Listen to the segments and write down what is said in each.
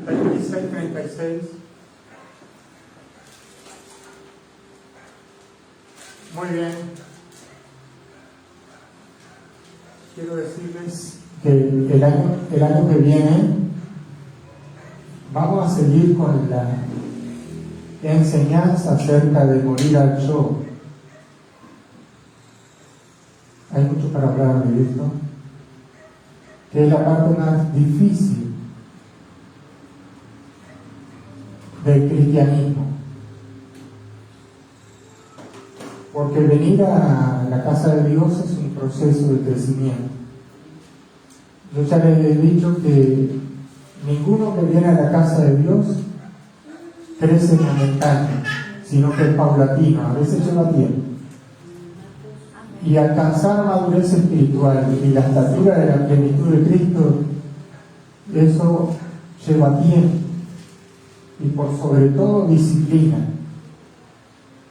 36, 36. Muy bien. Quiero decirles que el año que viene vamos a seguir con la enseñanza acerca de morir al yo. Hay mucho para hablar de esto, que es la parte más difícil del cristianismo. Porque venir a la casa de Dios es un proceso de crecimiento. Yo ya les he dicho que ninguno que viene a la casa de Dios crece momentáneo, sino que es paulatino, a veces lleva tiempo. Y alcanzar madurez espiritual y la estatura de la plenitud de Cristo, eso lleva tiempo y por sobre todo disciplina,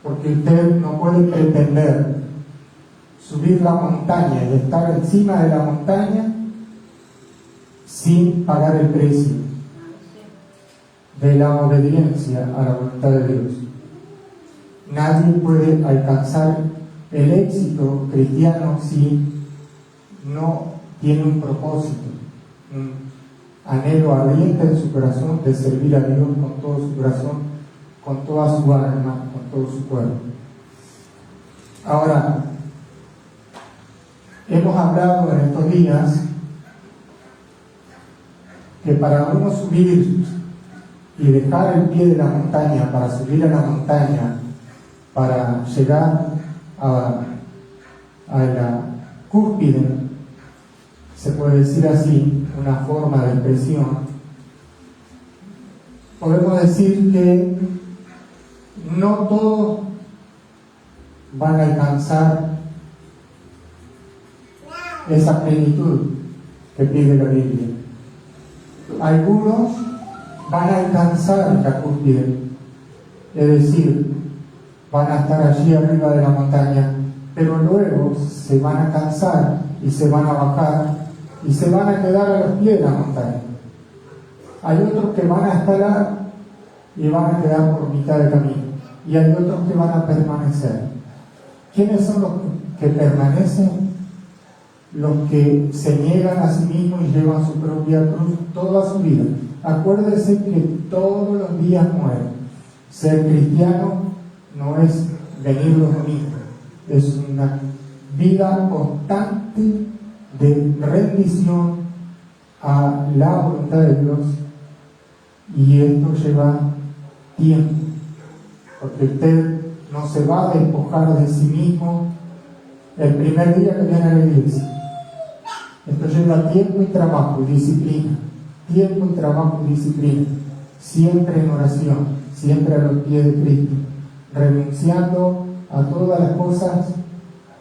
porque usted no puede pretender subir la montaña y estar encima de la montaña sin pagar el precio de la obediencia a la voluntad de Dios. Nadie puede alcanzar el éxito cristiano si no tiene un propósito, un anhelo ardiente en su corazón de servir a Dios con todo su corazón, con toda su alma, con todo su cuerpo. Ahora, hemos hablado en estos días que para uno subir y dejar el pie de la montaña, para subir a la montaña, para llegar a la cúspide, se puede decir así, una forma de expresión, podemos decir que no todos van a alcanzar esa plenitud que pide la Biblia. Algunos van a alcanzar la cúspide, es decir, van a estar allí arriba de la montaña, pero luego se van a cansar y se van a bajar y se van a quedar a los pies de la montaña. Hay otros que van a escalar y van a quedar por mitad de camino, y hay otros que van a permanecer. ¿Quiénes son los que permanecen? Los que se niegan a sí mismos y llevan su propia cruz toda su vida. Acuérdese que todos los días mueren. Ser cristiano no es venir los domingos, es una vida constante de rendición a la voluntad de Dios, y esto lleva tiempo, porque usted no se va a despojar de sí mismo el primer día que viene a la iglesia. Esto lleva tiempo y trabajo y disciplina, tiempo y trabajo y disciplina, siempre en oración, siempre a los pies de Cristo, renunciando a todas las cosas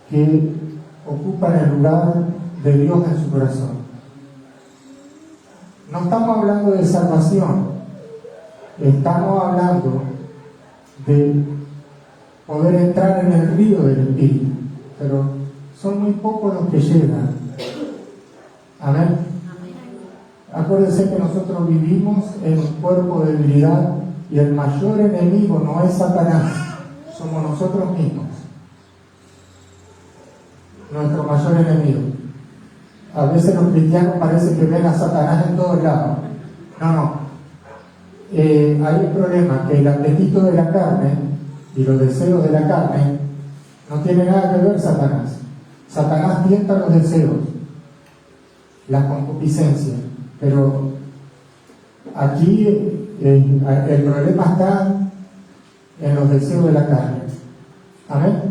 que ocupan el lugar de Dios en su corazón. No estamos hablando de salvación, estamos hablando de poder entrar en el río del Espíritu, pero son muy pocos los que llegan. Amén. Acuérdense que nosotros vivimos en un cuerpo de debilidad y el mayor enemigo no es Satanás, somos nosotros mismos. Nuestro mayor enemigo. A veces los cristianos parece que ven a Satanás en todos lados. No. Hay un problema, que el apetito de la carne y los deseos de la carne no tienen nada que ver Satanás. Satanás tienta los deseos, la concupiscencia, pero aquí el problema está en los deseos de la carne. Amén.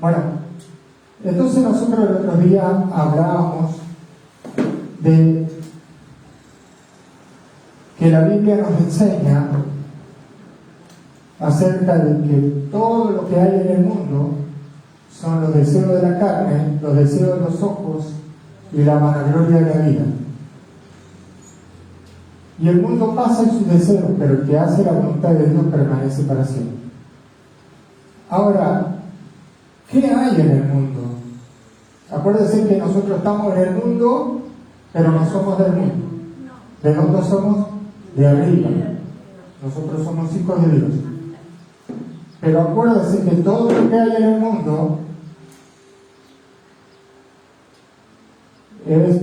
Bueno, entonces nosotros el otro día hablábamos de que la Biblia nos enseña acerca de que todo lo que hay en el mundo son los deseos de la carne, los deseos de los ojos y la vanagloria de la vida. Y el mundo pasa en sus deseos, pero el que hace la voluntad de Dios permanece para siempre. Ahora, ¿qué hay en el mundo? Acuérdense que nosotros estamos en el mundo, pero no somos del mundo. ¿De dónde somos? De arriba. Nosotros somos hijos de Dios. Pero acuérdense que todo lo que hay en el mundo es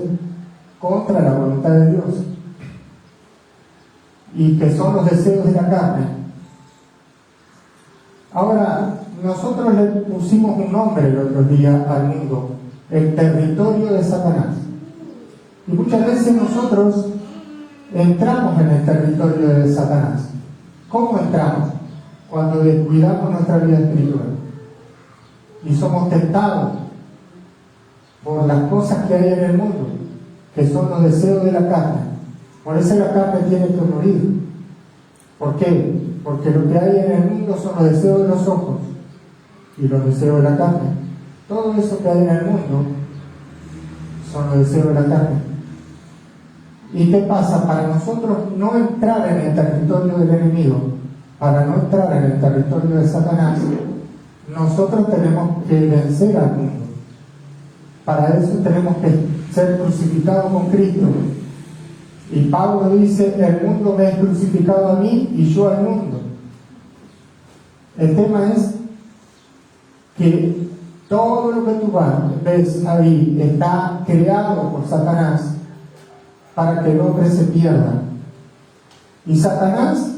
contra la voluntad de Dios, y que son los deseos de la carne. Ahora, nosotros le pusimos un nombre el otro día al mundo: el territorio de Satanás. Y muchas veces nosotros entramos en el territorio de Satanás. ¿Cómo entramos? Cuando descuidamos nuestra vida espiritual y somos tentados por las cosas que hay en el mundo, que son los deseos de la carne. Por eso la carne tiene que morir. ¿Por qué? Porque lo que hay en el mundo son los deseos de los ojos y los deseos de la carne. Todo eso que hay en el mundo son los deseos de la carne. ¿Y qué pasa? Para nosotros no entrar en el territorio del enemigo, para no entrar en el territorio de Satanás, nosotros tenemos que vencer al mundo. Para eso tenemos que ser crucificados con Cristo. Y Pablo dice: el mundo me ha crucificado a mí y yo al mundo. El tema es que todo lo que tú ves ahí está creado por Satanás para que el hombre se pierda. Y Satanás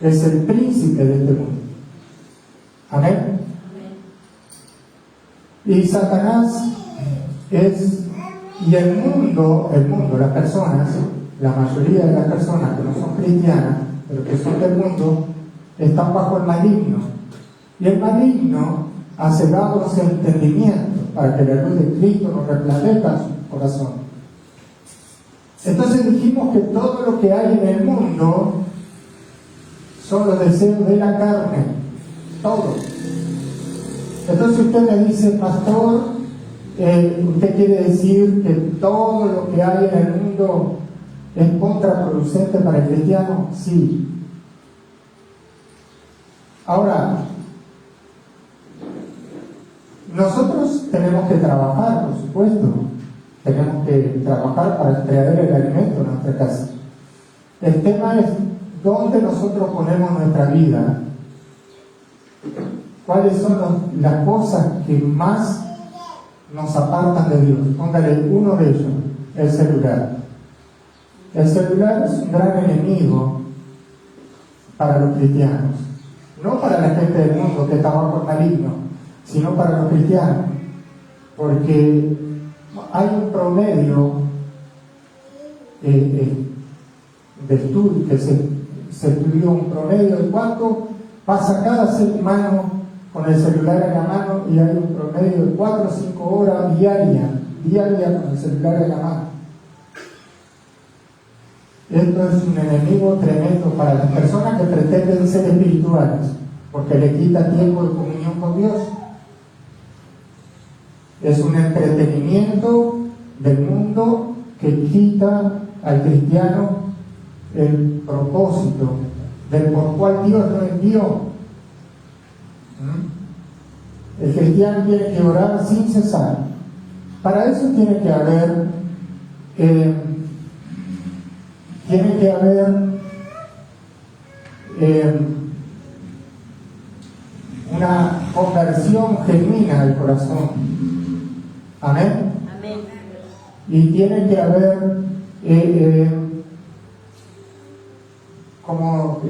es el príncipe de este mundo. Amén. Y Satanás y el mundo, las personas, la mayoría de las personas que no son cristianas, pero que son del mundo, están bajo el maligno. Y el maligno ha cegado los entendimientos para que la luz de Cristo nos resplandezca en su corazón. Entonces dijimos que todo lo que hay en el mundo son los deseos de la carne, todo. Entonces usted me dice: pastor, ¿usted quiere decir que todo lo que hay en el mundo es contraproducente para el cristiano? Sí. Ahora, nosotros tenemos que trabajar, por supuesto. Tenemos que trabajar para traer el alimento a nuestra casa. El tema es dónde nosotros ponemos nuestra vida. ¿Cuáles son las cosas que más nos apartan de Dios? Póngale uno de ellos: el celular. El celular es un gran enemigo para los cristianos. No para la gente del mundo que está bajo el maligno, sino para los cristianos. Porque hay un promedio de estudio, que se estudió un promedio de cuánto pasa cada ser humano con el celular en la mano, y hay un promedio de 4 o 5 horas diarias con el celular en la mano. Esto es un enemigo tremendo para las personas que pretenden ser espirituales, porque le quita tiempo de comunión con Dios. Es un entretenimiento del mundo que quita al cristiano el propósito del por cual Dios lo envió. El cristiano tiene que orar sin cesar. Para eso tiene que haber una conversión genuina del corazón. Amén. Amén. Y tiene que haber como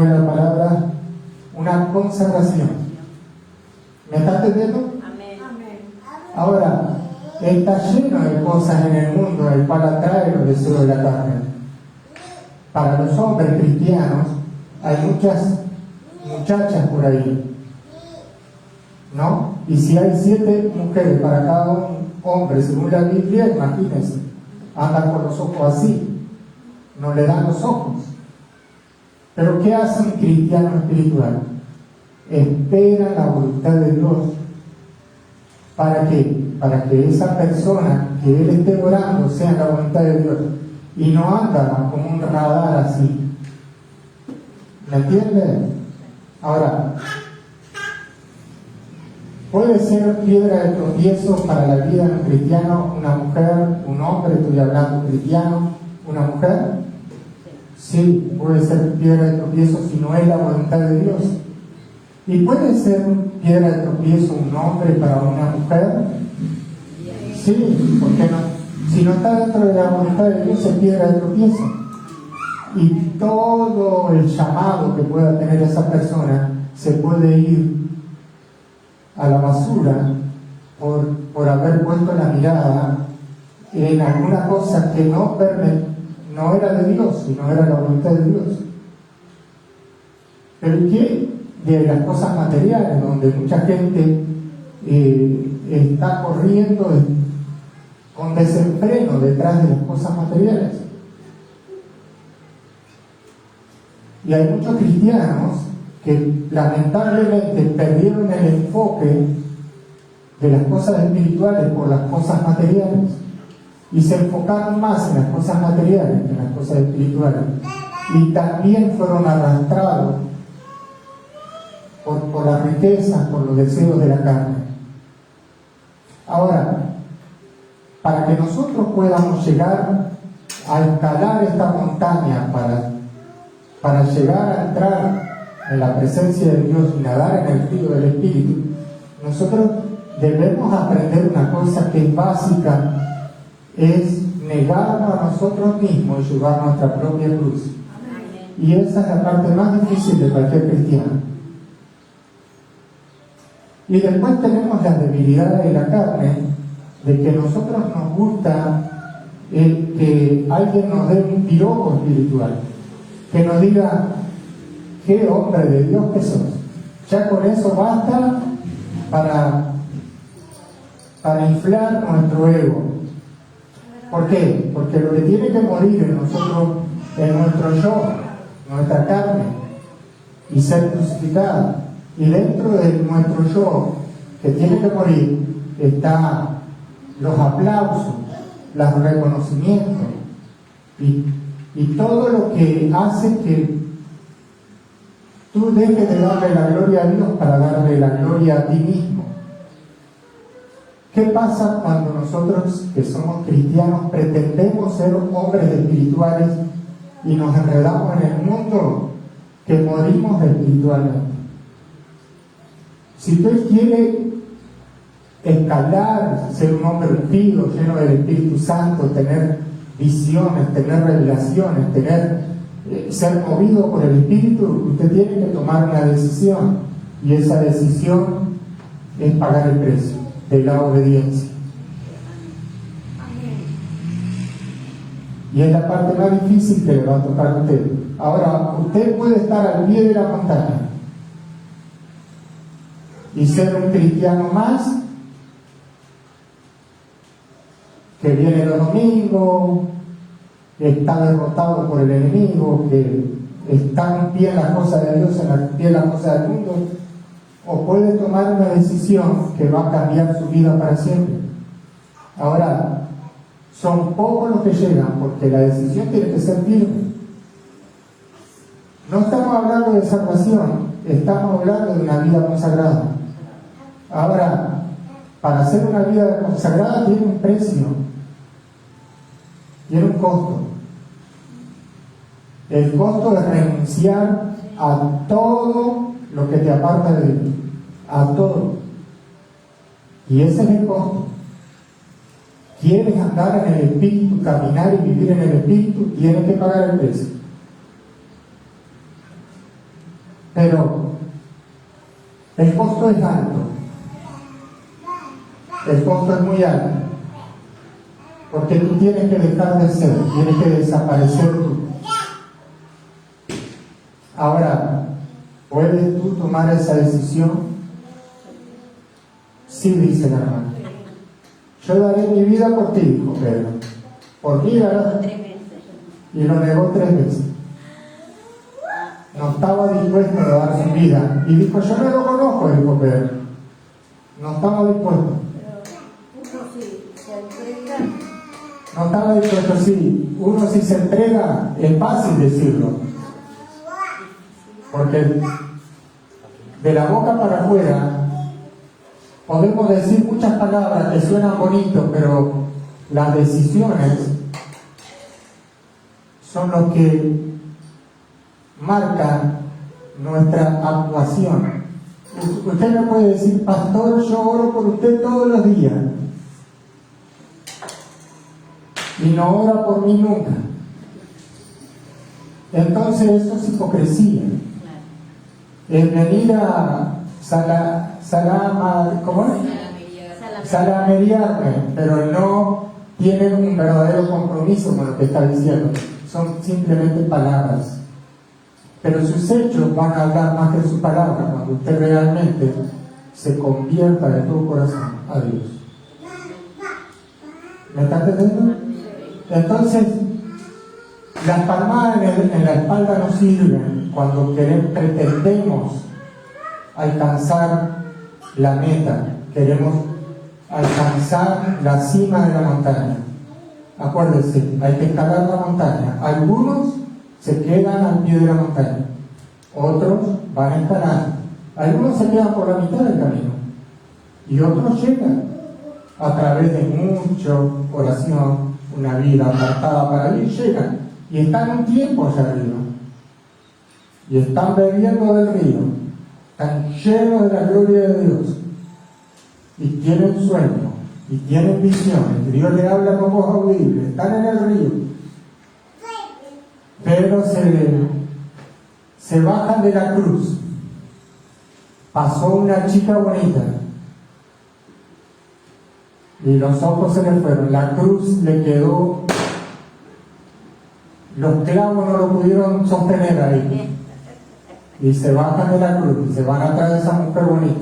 es la palabra, una consagración. ¿Me está entendiendo? Amén. Ahora, está lleno de cosas en el mundo el cual atrae los deseos de la carne. Para los hombres cristianos hay muchas muchachas por ahí, ¿no? Y si hay 7 mujeres para cada un hombre, según la Biblia, imagínense, andan con los ojos así, no le dan los ojos. Pero ¿qué hace un cristiano espiritual? Espera la voluntad de Dios. ¿Para qué? Para que esa persona que él esté orando sea la voluntad de Dios, y no anda como un radar así. ¿Me entienden? Ahora, puede ser piedra de tropiezo para la vida de un cristiano, una mujer, un hombre, estoy hablando cristiano, ¿Una mujer? Sí, puede ser piedra de tropiezo si no es la voluntad de Dios. ¿Y puede ser piedra de tropiezo un hombre para una mujer? Sí, ¿por qué no? Si no está dentro de la voluntad de Dios, es piedra de tropiezo. Y todo el llamado que pueda tener esa persona se puede ir a la basura por haber puesto la mirada en alguna cosa que no era de Dios, sino era la voluntad de Dios. Pero ¿qué de las cosas materiales, donde mucha gente está corriendo con desenfreno detrás de las cosas materiales? Y hay muchos cristianos que lamentablemente perdieron el enfoque de las cosas espirituales por las cosas materiales y se enfocaron más en las cosas materiales que en las cosas espirituales, y también fueron arrastrados por las riquezas, por los deseos de la carne. Ahora, para que nosotros podamos llegar a escalar esta montaña para llegar a entrar en la presencia de Dios y nadar en el río del Espíritu, nosotros debemos aprender una cosa que es básica, es negarnos a nosotros mismos y llevar nuestra propia cruz. Y esa es la parte más difícil de cualquier cristiano. Y después tenemos las debilidades de la carne, de que nosotros nos gusta que alguien nos dé un piropo espiritual, que nos diga: qué hombre de Dios que sos. Ya con eso basta para inflar nuestro ego. ¿Por qué? Porque lo que tiene que morir en nosotros, en nuestro yo, nuestra carne, y ser crucificada. Y dentro de nuestro yo, que tiene que morir, están los aplausos, los reconocimientos y todo lo que hace que tú dejes de darle la gloria a Dios para darle la gloria a ti mismo. ¿Qué pasa cuando nosotros, que somos cristianos, pretendemos ser hombres espirituales y nos enredamos en el mundo, que morimos espiritualmente? Si usted quiere escalar, ser un hombre ungido, lleno del Espíritu Santo, tener visiones, tener revelaciones, ser movido por el Espíritu, usted tiene que tomar una decisión, y esa decisión es pagar el precio de la obediencia. Y es la parte más difícil que le va a tocar a usted. Ahora, usted puede estar al pie de la montaña y ser un cristiano más, que viene los domingos, que está derrotado por el enemigo, que está un pie en las cosas de Dios, en pie en las cosas del mundo, o puede tomar una decisión que va a cambiar su vida para siempre. Ahora, son pocos los que llegan, porque la decisión tiene que ser firme. No estamos hablando de salvación, estamos hablando de una vida consagrada. Ahora, para hacer una vida consagrada tiene un precio, tiene un costo. El costo es renunciar a todo lo que te aparta de Dios, a todo. Y ese es el costo. ¿Quieres andar en el Espíritu, caminar y vivir en el Espíritu? Tienes que pagar el precio. Pero el costo es alto. El costo es muy alto. Porque tú tienes que dejar de ser, tienes que desaparecer tú. Ahora, ¿puedes tú tomar esa decisión? Sí, dice el hermano. Yo daré mi vida por ti, dijo Pedro. Por mí darás. Y lo negó 3 veces. No estaba dispuesto a dar su vida. Y dijo: yo no lo conozco, dijo Pedro. No estaba dispuesto. No estaba dispuesto, sí. Uno si se entrega, es fácil decirlo. Porque de la boca para afuera podemos decir muchas palabras que suenan bonitos, pero las decisiones son los que marcan nuestra actuación. Usted me puede decir, pastor, yo oro por usted todos los días y no ora por mí nunca. Entonces eso es hipocresía. Es venir a salameriarme, pero no tienen un verdadero compromiso con lo que está diciendo. Son simplemente palabras. Pero sus hechos van a hablar más que sus palabras cuando usted realmente se convierta de todo corazón a Dios. ¿Me está entendiendo? Entonces, las palmadas en la espalda nos sirven cuando pretendemos alcanzar la meta, queremos alcanzar la cima de la montaña. Acuérdense, hay que escalar la montaña. Algunos se quedan al pie de la montaña, otros van escalando. Algunos se quedan por la mitad del camino y otros llegan a través de mucha oración, una vida apartada para Dios, llegan y están un tiempo allá arriba y están bebiendo del río, están llenos de la gloria de Dios y tienen sueños y tienen visiones. Dios les habla con voz audible, están en el río, pero se bajan de la cruz. Pasó una chica bonita y los ojos se le fueron, la cruz le quedó, los clavos no lo pudieron sostener ahí y se bajan de la cruz y se van atrás de esa mujer bonita.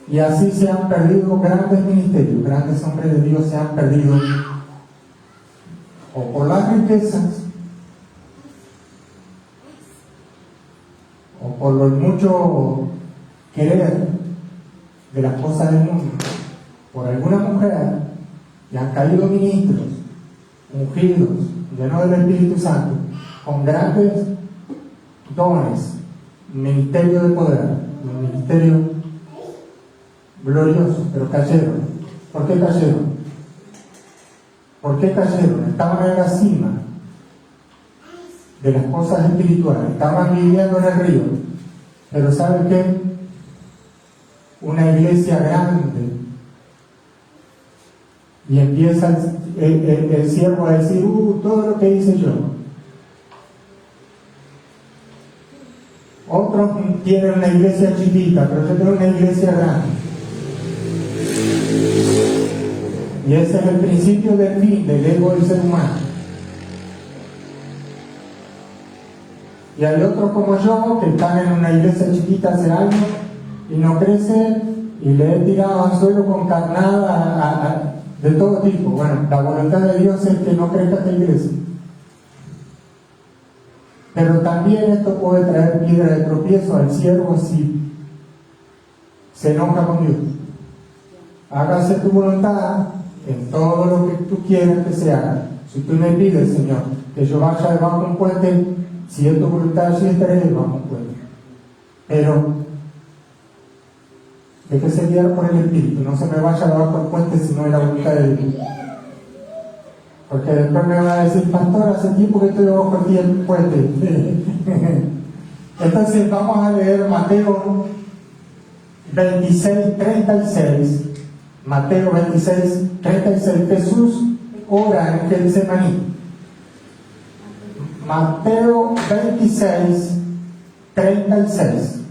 Y así se han perdido grandes ministerios, grandes hombres de Dios se han perdido o por las riquezas o por lo mucho querer de las cosas del mundo, por alguna mujer, y han caído ministros, ungidos, llenos del Espíritu Santo, con grandes dones, ministerio de poder, un ministerio glorioso, pero cayeron. ¿Por qué cayeron? ¿Por qué cayeron? Estaban en la cima de las cosas espirituales, estaban viviendo en el río, pero ¿saben qué? Una iglesia grande y empieza el siervo a decir, todo lo que hice yo. Otros tienen una iglesia chiquita, pero yo tengo una iglesia grande. Y ese es el principio del fin, del ego del ser humano. Y hay otros como yo que están en una iglesia chiquita hace años y no crecen y le he tirado al suelo con carnada de todo tipo. Bueno, la voluntad de Dios es que no crezca esta iglesia. Pero también esto puede traer piedra de tropiezo al siervo si se enoja con Dios. Hágase tu voluntad en todo lo que tú quieras que se haga. Si tú me pides, Señor, que yo vaya debajo de un puente, si es tu voluntad, sí estaré debajo de un puente. Pero déjese guiar por el Espíritu, no se me vaya debajo del puente si no es la voluntad de Dios. Porque después me va a decir, pastor, hace tiempo que estoy debajo del puente. Entonces vamos a leer Mateo 26, 36. Mateo 26, 36. Jesús ora en Getsemaní. Mateo 26, 36.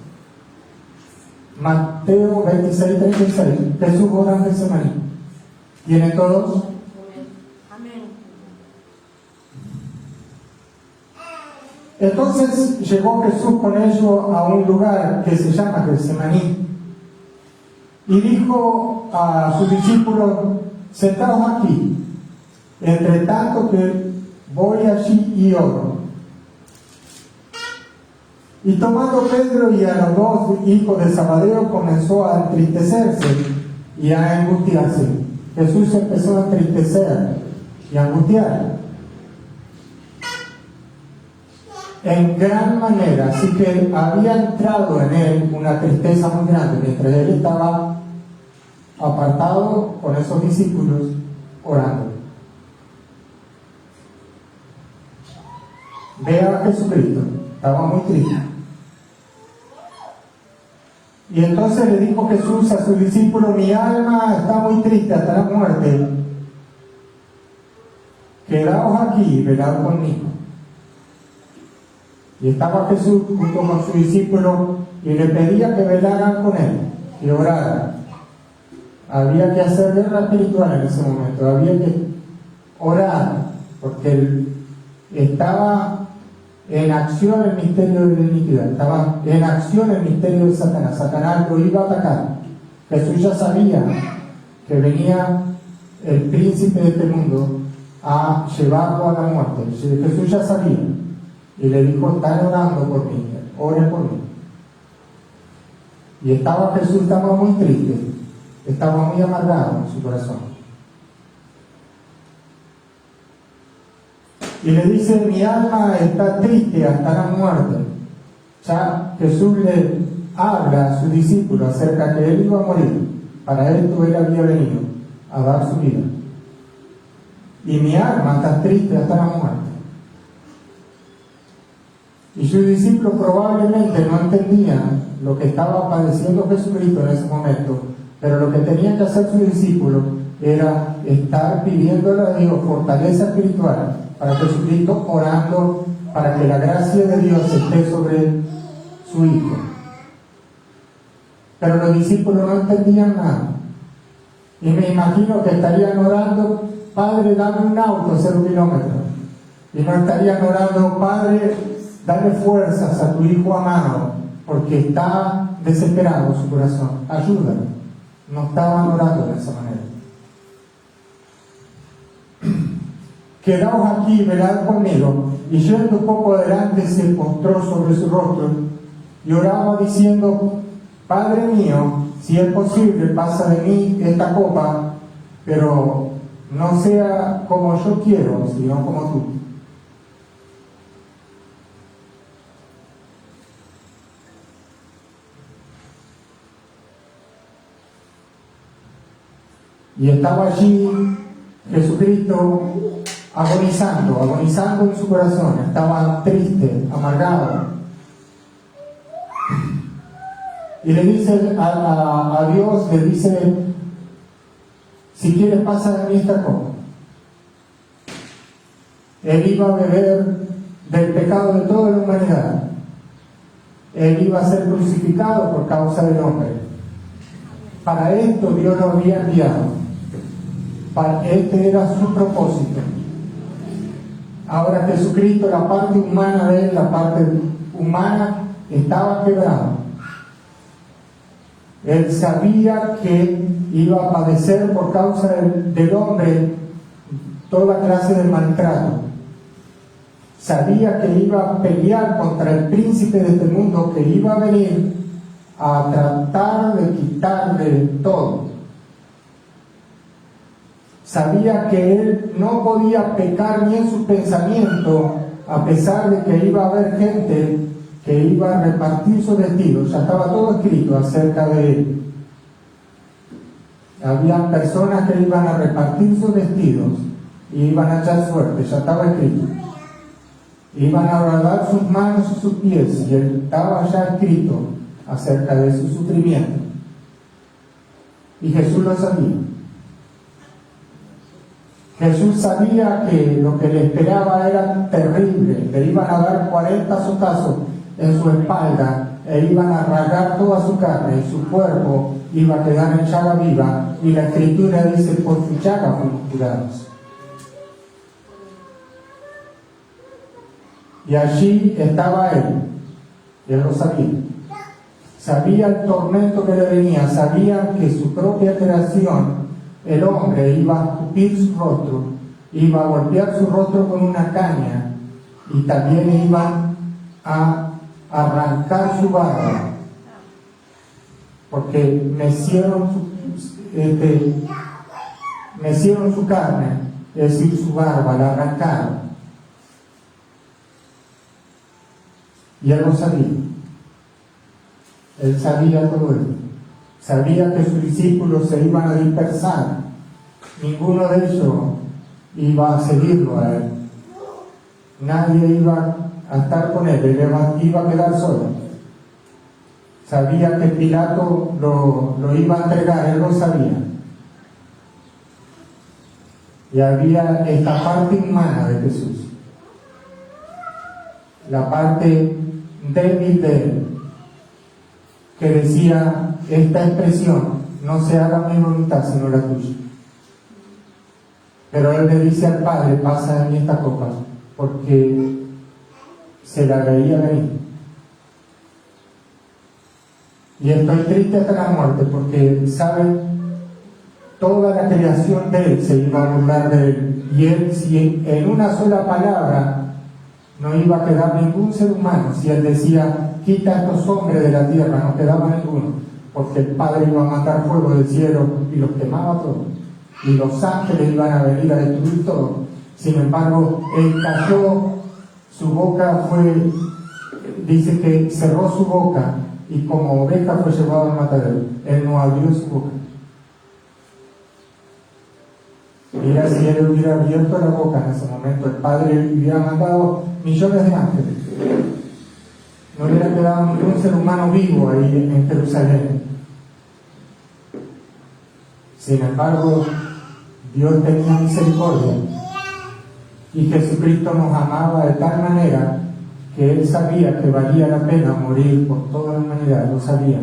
Mateo 26, 36. Jesús ora en Getsemaní. ¿Tienen todos? Entonces llegó Jesús con ellos a un lugar que se llama Getsemaní y dijo a sus discípulos, sentados aquí, entre tanto que voy allí y oro. Y tomando Pedro y a los dos hijos de Zebedeo comenzó a entristecerse y a angustiarse. Jesús empezó a entristecer y a angustiar en gran manera, así que había entrado en él una tristeza muy grande mientras él estaba apartado con esos discípulos orando. ve a Jesucristo. Estaba muy triste. Y entonces le dijo Jesús a sus discípulos: mi alma está muy triste hasta la muerte. Quedaos aquí y velad conmigo. Y estaba Jesús junto con sus discípulos y le pedía que velaran con él y oraran. Había que hacer guerra espiritual en ese momento, había que orar, porque él estaba en acción el misterio de la iniquidad, estaba en acción el misterio de Satanás. Satanás lo iba a atacar. Jesús ya sabía que venía el príncipe de este mundo a llevarlo a la muerte. Jesús ya sabía y le dijo: están orando por mí, oren por mí. Y Jesús estaba muy triste, estaba muy amargado en su corazón. Y le dice: mi alma está triste hasta la muerte. Ya Jesús le habla a sus discípulos acerca de que él iba a morir. Para esto él había venido a dar su vida. Y mi alma está triste hasta la muerte. Y sus discípulos probablemente no entendían lo que estaba padeciendo Jesucristo en ese momento, pero lo que tenían que hacer sus discípulos era estar pidiéndole a Dios fortaleza espiritual para Jesucristo, orando para que la gracia de Dios esté sobre su Hijo. Pero los discípulos no entendían nada. Y me imagino que estarían orando: Padre, dame un auto 0 kilómetros. Y no estarían orando: Padre, dale fuerzas a tu hijo amado, porque está desesperado su corazón, ayúdalo. No estaban orando de esa manera. Quedaos aquí, velad conmigo. Y yendo un poco adelante, se postró sobre su rostro y oraba diciendo: Padre mío, si es posible, pasa de mí esta copa, pero no sea como yo quiero, sino como tú. Y estaba allí Jesucristo agonizando en su corazón. Estaba triste, amargado. Y le dice a Dios, le dice: si quieres, pasa de mí esta copa. Él iba a beber del pecado de toda la humanidad. Él iba a ser crucificado por causa del hombre. Para esto Dios lo había enviado. Este era su propósito. Ahora Jesucristo, la parte humana de él, la parte humana, estaba quebrada. Él sabía que iba a padecer por causa del hombre toda clase de maltrato. Sabía que iba a pelear contra el príncipe de este mundo, que iba a venir a tratar de quitarle todo. Sabía que él no podía pecar ni en su pensamiento, a pesar de que iba a haber gente que iba a repartir sus vestidos. Ya estaba todo escrito acerca de él. Había personas que iban a repartir sus vestidos y iban a echar suerte, ya estaba escrito. Iban a horadar sus manos y sus pies, y él estaba ya escrito acerca de su sufrimiento. Y Jesús lo sabía. Jesús sabía que lo que le esperaba era terrible. Le iban a dar 40 azotazos en su espalda e iban a rasgar toda su carne, y su cuerpo iba a quedar en llaga viva, y la Escritura dice: por su llaga fuimos curados. Y allí estaba él lo sabía. Sabía el tormento que le venía, sabía que su propia creación, el hombre, iba a escupir su rostro, iba a golpear su rostro con una caña, y también iban a arrancar su barba, porque mecieron su carne, es decir, su barba, la arrancaron. Y él lo sabía. Él sabía todo esto. Sabía que sus discípulos se iban a dispersar. Ninguno de ellos iba a seguirlo a él. nadie iba a estar con él iba a quedar solo. Sabía que Pilato lo iba a entregar, él lo sabía. Y había esta parte humana de Jesús, la parte débil de él, que decía esta expresión: no se haga mi voluntad sino la tuya. Pero él le dice al Padre: pasa de mí esta copa, porque se la veía venir. Y estoy triste hasta la muerte, porque saben, toda la creación de él se iba a burlar de él, y él, si en una sola palabra no iba a quedar ningún ser humano, si él decía quita a estos hombres de la tierra, no quedaba ninguno, porque el Padre iba a mandar fuego del cielo y los quemaba todos, y los ángeles iban a venir a destruir todo. Sin embargo, él cayó, su boca fue, dice que cerró su boca, y como oveja fue llevado al matadero. Él no abrió su boca. Mira, si él hubiera abierto la boca en ese momento, el Padre hubiera mandado millones de ángeles. No hubiera quedado ningún ser humano vivo ahí en Jerusalén. Sin embargo, Dios tenía misericordia, y Jesucristo nos amaba de tal manera que Él sabía que valía la pena morir por toda la humanidad. Lo sabía.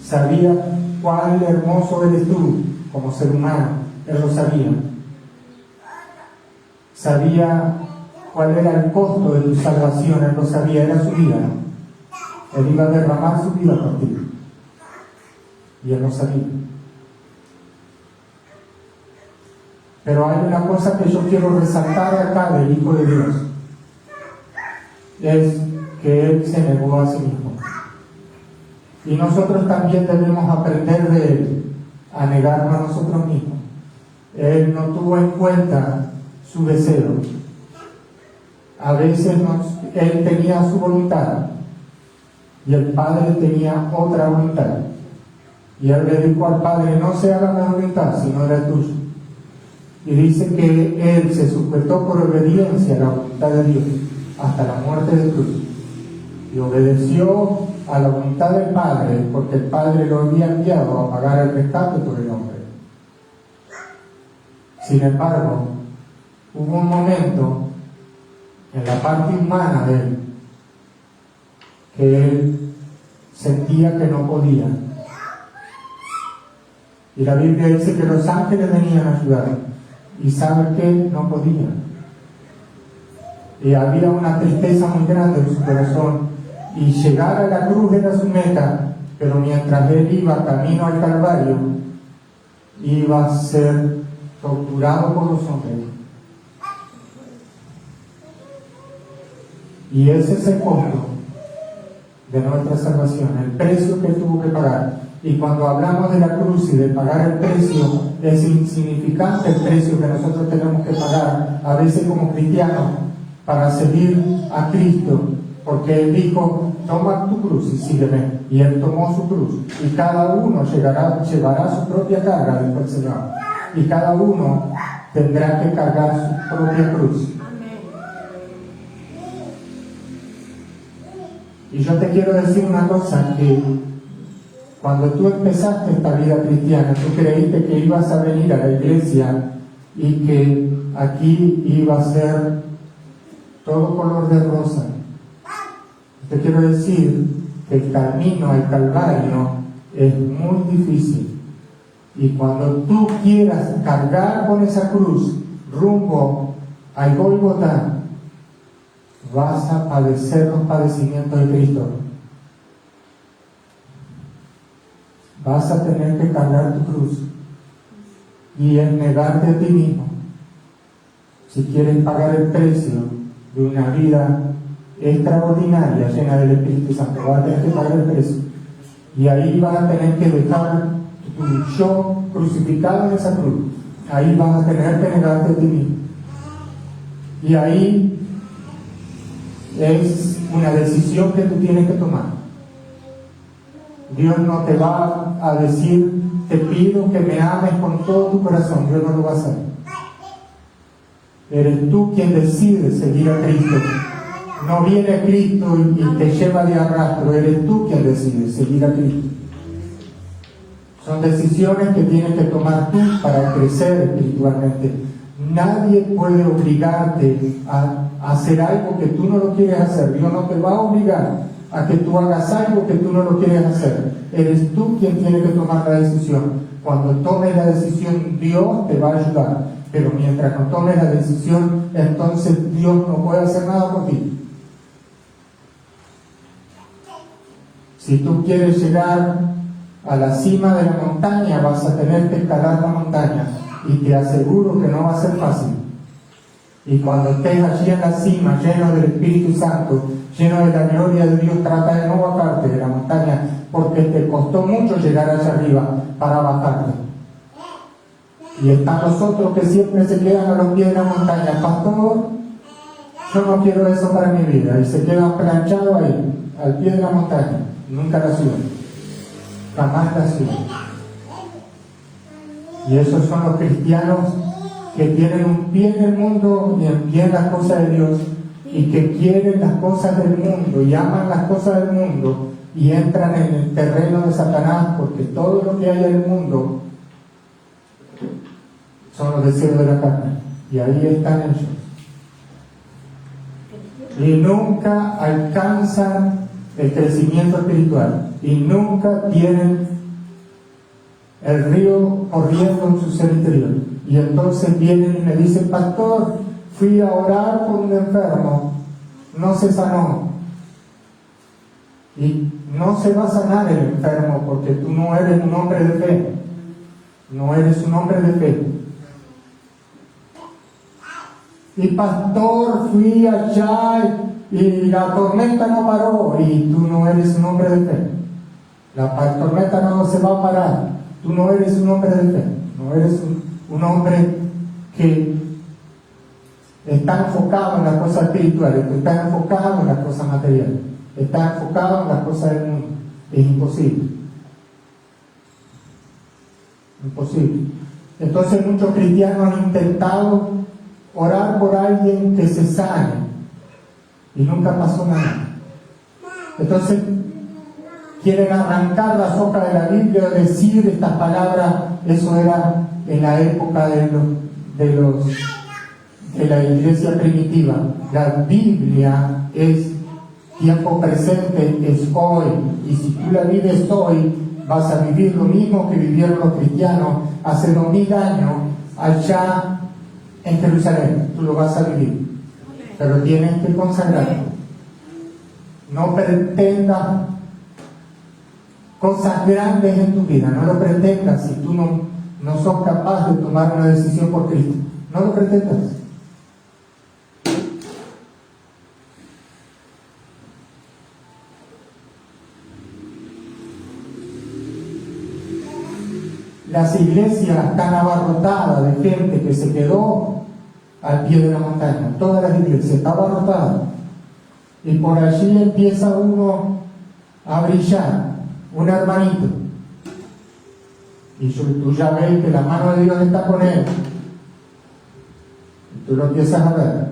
Sabía cuán hermoso eres tú como ser humano. Él lo sabía. Sabía cuál era el costo de tu salvación. Él lo sabía. Era su vida. Él iba a derramar su vida por ti. Y Él lo sabía. Pero hay una cosa que yo quiero resaltar acá del Hijo de Dios. Es que Él se negó a sí mismo. Y nosotros también debemos aprender de Él a negarnos a nosotros mismos. Él no tuvo en cuenta su deseo. A veces Él tenía su voluntad y el Padre tenía otra voluntad. Y Él le dijo al Padre: no se haga mi voluntad, sino la tuya. Y dice que Él se sujetó por obediencia a la voluntad de Dios hasta la muerte de cruz. Y obedeció a la voluntad del Padre, porque el Padre lo había enviado a pagar el rescate por el hombre. Sin embargo, hubo un momento en la parte humana de Él que Él sentía que no podía. Y la Biblia dice que los ángeles venían a ayudar. Y sabe que no podía. Y había una tristeza muy grande en su corazón. Y llegar a la cruz era su meta. Pero mientras él iba camino al Calvario, iba a ser torturado por los hombres. Y ese es el costo de nuestra salvación, el precio que tuvo que pagar. Y cuando hablamos de la cruz y de pagar el precio, es insignificante el precio que nosotros tenemos que pagar a veces como cristianos para seguir a Cristo, porque Él dijo: toma tu cruz y sígueme. Y Él tomó su cruz, y cada uno llevará su propia carga después del Señor, y cada uno tendrá que cargar su propia cruz. Y yo te quiero decir una cosa, que cuando tú empezaste esta vida cristiana, tú creíste que ibas a venir a la iglesia y que aquí iba a ser todo color de rosa. Te quiero decir que el camino al Calvario es muy difícil. Y cuando tú quieras cargar con esa cruz rumbo al Gólgota, vas a padecer los padecimientos de Cristo. Vas a tener que cargar tu cruz y es negarte a ti mismo. Si quieres pagar el precio de una vida extraordinaria, llena del Espíritu Santo, vas a tener que pagar el precio. Y ahí vas a tener que dejar tu yo crucificado en esa cruz. Ahí vas a tener que negarte a ti mismo. Y ahí es una decisión que tú tienes que tomar. Dios no te va a decir: te pido que me ames con todo tu corazón. Dios no lo va a hacer. Eres tú quien decide seguir a Cristo. No viene Cristo y te lleva de arrastro. Eres tú quien decide seguir a Cristo. Son decisiones que tienes que tomar tú para crecer espiritualmente. Nadie puede obligarte a hacer algo que tú no lo quieres hacer. Dios no te va a obligar a que tú hagas algo que tú no lo quieres hacer. Eres tú quien tiene que tomar la decisión. Cuando tomes la decisión, Dios te va a ayudar. Pero mientras no tomes la decisión, entonces Dios no puede hacer nada por ti. Si tú quieres llegar a la cima de la montaña, vas a tener que escalar la montaña. Y te aseguro que no va a ser fácil. Y cuando estés allí en la cima, lleno del Espíritu Santo, lleno de la gloria de Dios, trata de no bajarte de la montaña, porque te costó mucho llegar allá arriba para bajarte. Y están los otros que siempre se quedan a los pies de la montaña. Pastor, yo no quiero eso para mi vida. Y se quedan planchados ahí, al pie de la montaña. Nunca la suben. Jamás la suben. Y esos son los cristianos que tienen un pie en el mundo y un pie en las cosas de Dios, y que quieren las cosas del mundo y aman las cosas del mundo y entran en el terreno de Satanás, porque todo lo que hay en el mundo son los deseos de la carne, y ahí están ellos. Y nunca alcanzan el crecimiento espiritual, y nunca tienen el río corriendo en su ser interior. Y entonces vienen y me dicen: pastor, fui a orar por un enfermo, no se sanó. Y no se va a sanar el enfermo porque tú no eres un hombre de fe. No eres un hombre de fe. Y pastor, fui allá y la tormenta no paró. Y tú no eres un hombre de fe. La tormenta no se va a parar. Tú no eres un hombre de fe. No eres un hombre que está enfocado en las cosas espirituales, que está enfocado en las cosas materiales, está enfocado en las cosas del mundo. Es imposible. Imposible. Entonces muchos cristianos han intentado orar por alguien que se sane y nunca pasó nada. Entonces quieren arrancar las hojas de la Biblia, decir estas palabras. Eso era en la época de la iglesia primitiva. La Biblia es tiempo presente, es hoy, y si tú la vives hoy, vas a vivir lo mismo que vivieron los cristianos hace 2000 años allá en Jerusalén. Tú lo vas a vivir, pero tienes que consagrarte. No pretendas cosas grandes en tu vida, no lo pretendas si tú no sos capaz de tomar una decisión por Cristo. No lo pretendas. Las iglesias están abarrotadas de gente que se quedó al pie de la montaña. Todas las iglesias están abarrotadas. Y por allí empieza uno a brillar, un hermanito. Y tú ya ves que la mano de Dios está con él. Y tú lo empiezas a ver.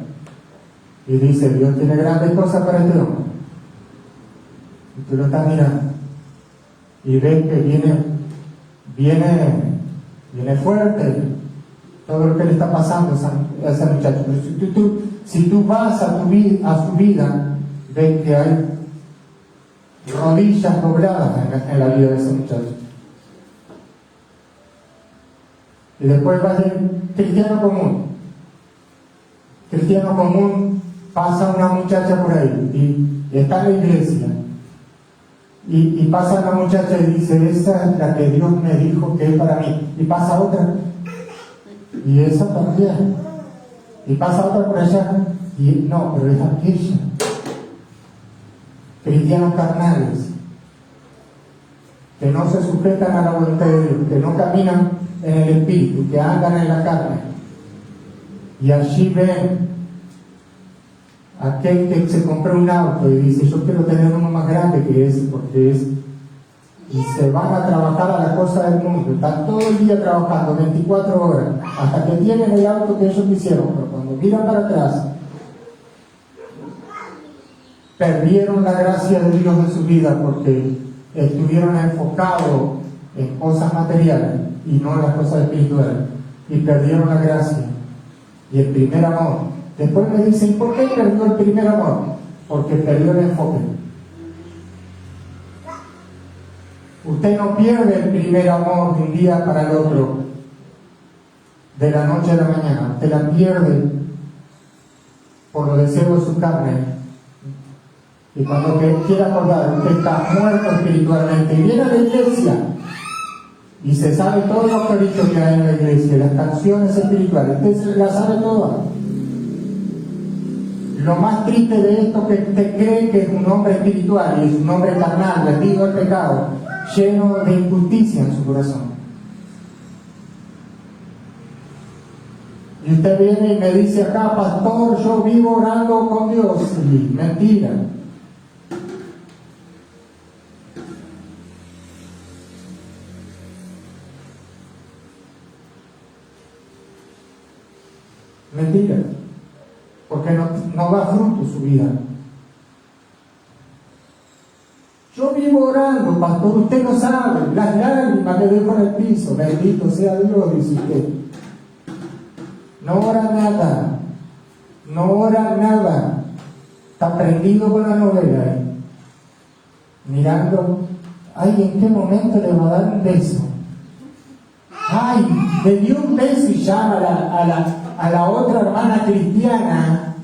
Y dice: Dios tiene grandes cosas para este hombre. Y tú lo estás mirando. Y ves que viene fuerte todo lo que le está pasando a ese muchacho. Pero si tú vas a su vida, ves que hay rodillas dobladas en la vida de ese muchacho. Y después va el cristiano común. Cristiano común, pasa una muchacha por ahí y está en la iglesia. Y pasa una muchacha y dice: esa es la que Dios me dijo que es para mí. Y pasa otra, y esa también. Y pasa otra por allá, y no, pero es aquella. Cristianos carnales, que no se sujetan a la voluntad de Dios, que no caminan en el espíritu, que andan en la carne. Y allí ven aquel que se compró un auto y dice: yo quiero tener uno más grande que ese, porque es. Y se van a trabajar a la cosa del mundo, están todo el día trabajando 24 horas hasta que tienen el auto que ellos quisieron. Pero cuando cuando miran para atrás, perdieron la gracia de Dios en su vida porque estuvieron enfocados en cosas materiales y no en las cosas espirituales, y perdieron la gracia y el primer amor. Después me dicen, ¿por qué perdió el primer amor? Porque perdió el enfoque. Usted no pierde el primer amor de un día para el otro, de la noche a la mañana. Usted la pierde por los deseos de su carne. Y cuando quiera acordar, usted está muerto espiritualmente. Y viene a la iglesia y se sabe todos los coritos que hay en la iglesia, las canciones espirituales, usted las sabe todas. Lo más triste de esto es que usted cree que es un hombre espiritual y es un hombre carnal, vendido al pecado, lleno de injusticia en su corazón. Y usted viene y me dice acá, pastor, yo vivo orando con Dios. Y mentira. Mentira, porque no da fruto su vida. Yo vivo orando, pastor, usted no sabe, las lágrimas que dejo en el piso, bendito sea Dios, dice usted. No ora nada, no ora nada, está prendido con la novela, mirando, ay, ¿en qué momento le va a dar un beso? Ay, le dio un beso y llama a la otra hermana cristiana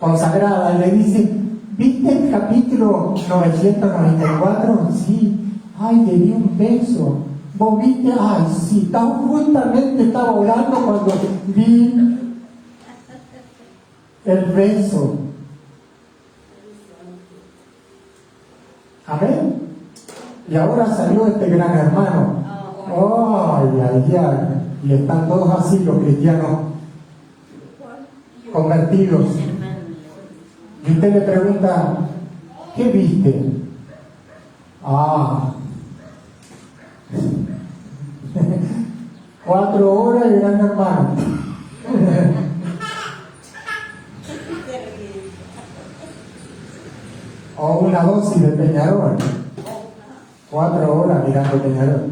consagrada y le dice, ¿viste el capítulo 994? Sí. Ay, le dio un beso. ¿Vos viste? Ay, sí, justamente estaba orando cuando vi el beso. Amén. Y ahora salió este gran hermano. Ay, ay, ay. Y están todos así los cristianos convertidos. Y usted le pregunta, ¿qué viste? Ah, 4 horas y gran hermano. O una dosis de Peñarol. 4 horas mirando Peñarol.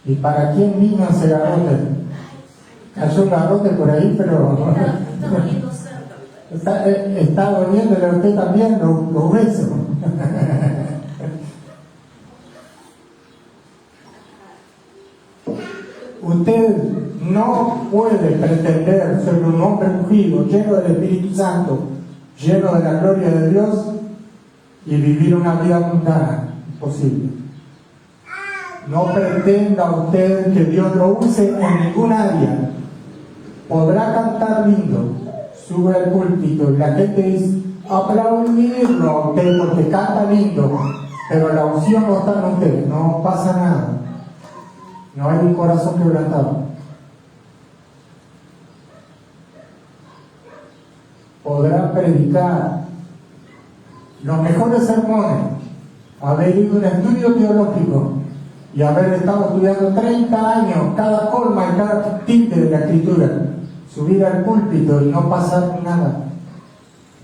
¿Y para quién vino ese garrote? Cayó un garrote por ahí, pero está doliéndole a usted también los besos. Usted no puede pretender ser un hombre ungido, lleno del Espíritu Santo, lleno de la gloria de Dios y vivir una vida mundana. Imposible. No pretenda usted que Dios lo use en ningún área. Podrá cantar lindo, sube al púlpito y la gente dice, aplaudirlo a usted porque canta lindo, pero la unción no está en usted, no pasa nada. No hay un corazón quebrantado. Podrá predicar los mejores sermones, haber ido a un estudio teológico y haber estado estudiando 30 años cada colma y cada tilde de la escritura, subir al púlpito y no pasar nada.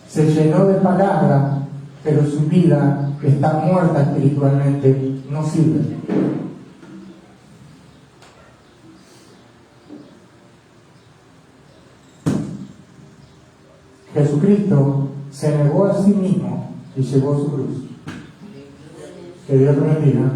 Se llenó de palabras, pero su vida está muerta espiritualmente, no sirve. Jesucristo se negó a sí mismo y llevó su cruz. Que Dios lo bendiga.